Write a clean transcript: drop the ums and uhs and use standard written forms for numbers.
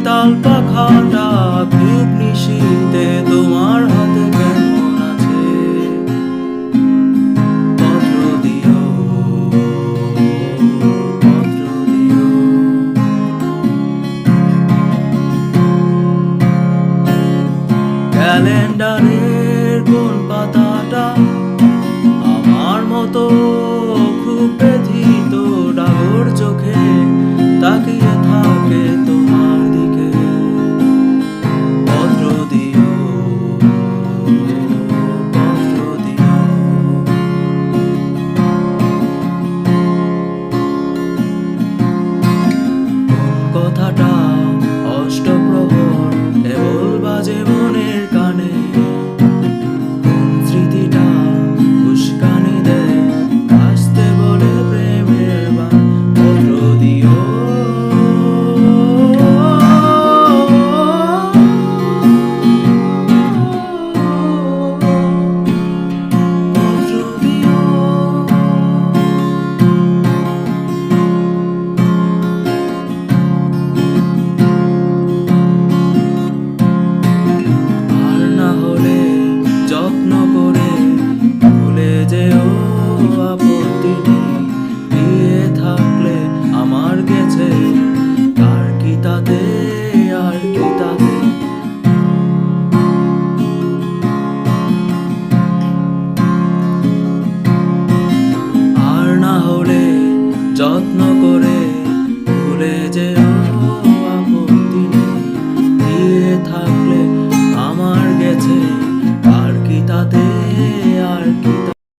তাল পাখাটা খুব নিশীথে তোমার হাতে কেমন আছে? পত্র দিও, পত্র দিও। ক্যালেন্ডারের কোন পাতাটা আমার মতো খুব ব্যথিত ডাগর চোখে তাকিয়ে থাকে তোমার দিকে? পত্র দিও, পত্র দিও। কোন কথাটা